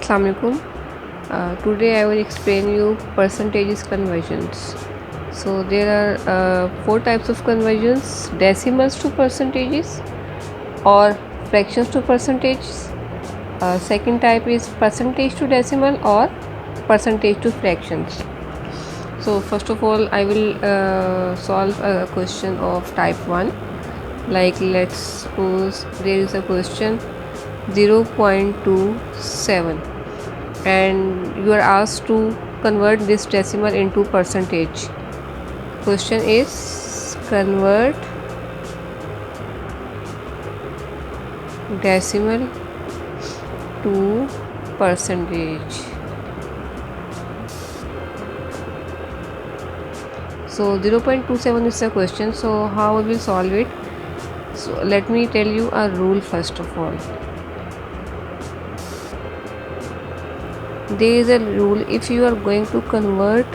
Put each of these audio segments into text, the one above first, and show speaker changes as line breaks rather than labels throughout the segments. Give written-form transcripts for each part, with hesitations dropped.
Assalamu alaikum. Today I will explain you percentages conversions. So there are four types of conversions: decimals to percentages or fractions to percentages. Second type is percentage to decimal or percentage to fractions. So first of all I will solve a question of type 1. Like let's suppose there is a question 0.27 and you are asked to convert this decimal into percentage. Question is convert decimal to percentage. So 0.27 is the question. So how we will solve it? So let me tell you a rule first of all. There is a rule: if you are going to convert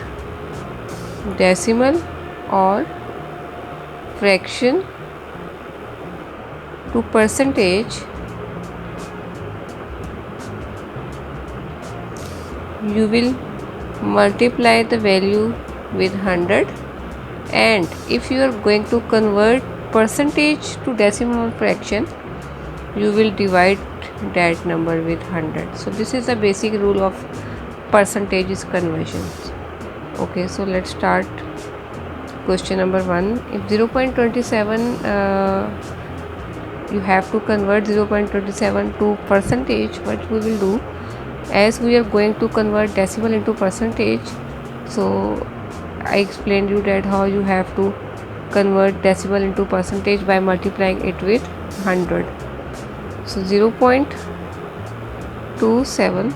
decimal or fraction to percentage, you will multiply the value with 100, and if you are going to convert percentage to decimal fraction, you will divide that number with 100. So this is the basic rule of percentages conversions. Okay, so let's start question number 1. If 0.27 you have to convert 0.27 to percentage, what we will do, as we are going to convert decimal into percentage, so I explained you that how you have to convert decimal into percentage by multiplying it with 100. So 0.27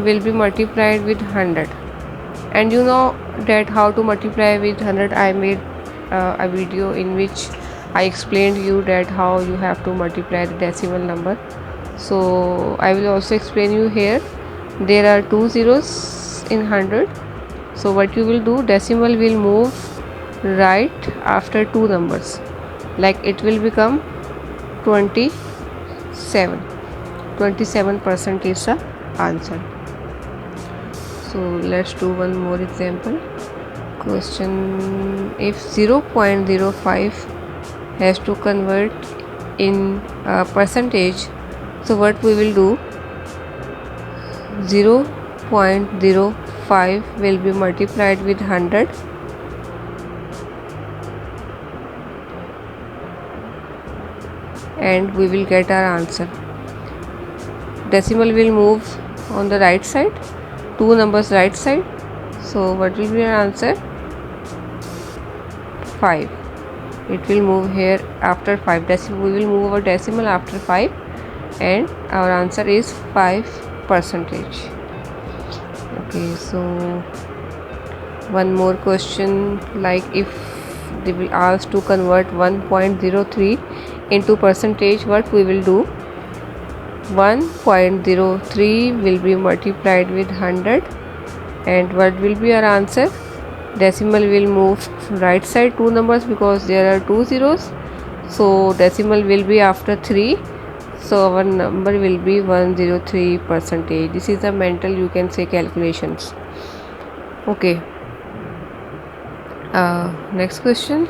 will be multiplied with 100, and you know that how to multiply with 100. I made a video in which I explained you that how you have to multiply the decimal number. So I will also explain you here. There are 2 zeros in 100. So what you will do, decimal will move right after 2 numbers, like it will become 27. 27% is the answer. So let's do one more example. Question: if 0.05 has to convert in percentage, so what we will do, 0.05 will be multiplied with 100, and we will get our answer. Decimal will move on the right side, 2 numbers right side. So what will be our answer? 5. It will move here after 5. We will move our decimal after 5, and our answer is 5%. Okay, so one more question, like if they will ask to convert 1.03 into percentage, what we will do, 1.03 will be multiplied with 100, and what will be our answer? Decimal will move right side 2 numbers because there are 2 zeros, so decimal will be after 3, so our number will be 103%. This is a mental, you can say, calculations. Okay, next question.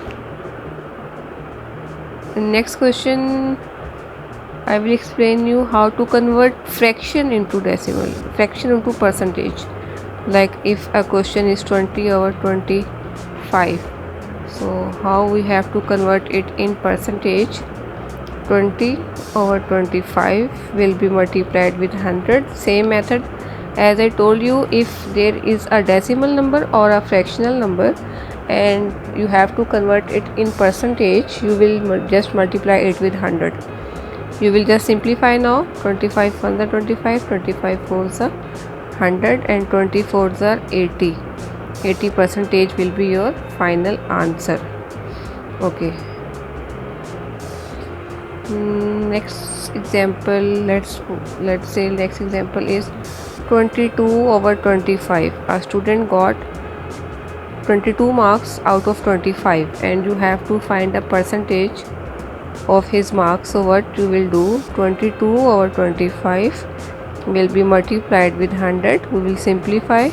I will explain you how to convert fraction into decimal, fraction into percentage. Like if a question is 20 over 25, so how we have to convert it in percentage? 20 over 25 will be multiplied with 100. Same method as I told you. If there is a decimal number or a fractional number and you have to convert it in percentage, you will just multiply it with 100. You will just simplify now. 25 1s are 25, 25 4s are 100, and 24s are 80. 80% will be your final answer. Okay. Next example, let's say next example is 22 over 25. A student got 22 marks out of 25 and you have to find a percentage of his marks. So what you will do, 22 over 25 will be multiplied with 100. We will simplify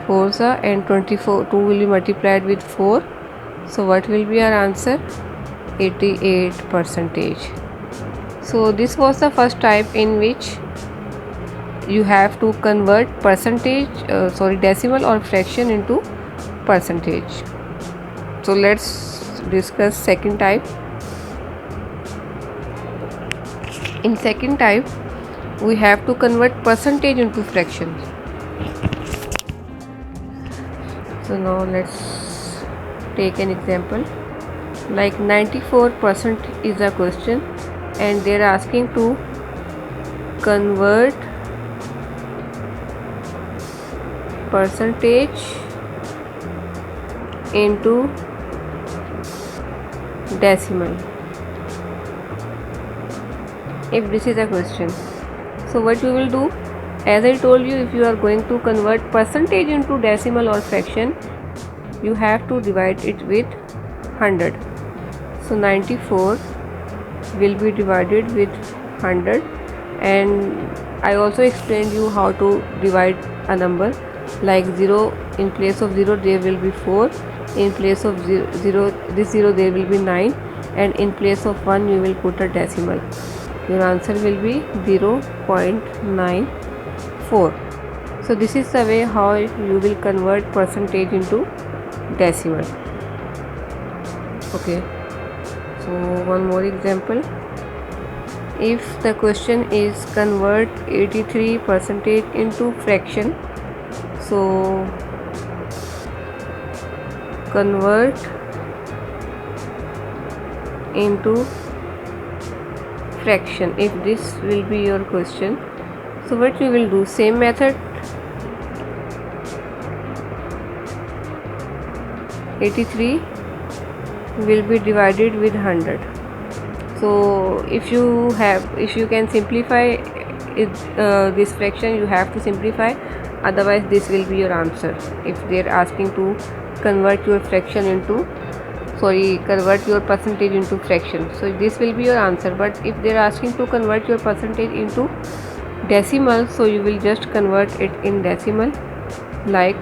4s and 24 2 will be multiplied with 4. So what will be our answer? 88%. So this was the first type in which you have to convert decimal or fraction into percentage. So let's discuss second type. In second type, we have to convert percentage into fraction. So now let's take an example. Like 94% is a question and they are asking to convert percentage into decimal. If this is a question, so what you will do, as I told you, if you are going to convert percentage into decimal or fraction, you have to divide it with 100. So 94 will be divided with 100, and I also explained you how to divide a number. Like 0, in place of 0 there will be 4, in place of 0 there will be 9, and in place of 1 you will put a decimal. Your answer will be 0.94. So this is the way how you will convert percentage into decimal. Okay, so one more example. If the question is convert 83% into fraction, so convert into fraction, if this will be your question. So what we will do, same method, 83 will be divided with 100. So if you can simplify this fraction, you have to simplify, otherwise this will be your answer. If they are asking to convert your percentage into fraction, so this will be your answer. But if they are asking to convert your percentage into decimal, so you will just convert it in decimal, like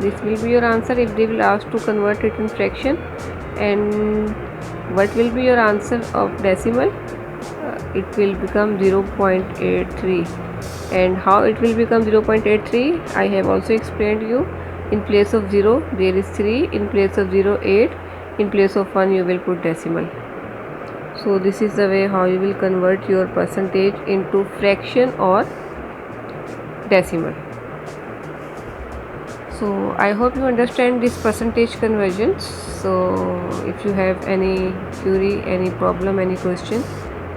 this will be your answer. If they will ask to convert it in fraction, and what will be your answer of decimal? It will become 0.83. and how it will become 0.83, I have also explained you. In place of 0 there is 3, in place of 0 8, in place of 1 you will put decimal. So this is the way how you will convert your percentage into fraction or decimal. So I hope you understand this percentage conversions. So if you have any query, any problem, any question,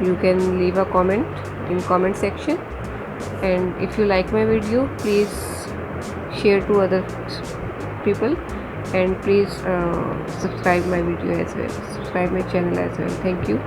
you can leave a comment in comment section. And if you like my video, please share to other people, and please subscribe my video as well, subscribe my channel as well. Thank you.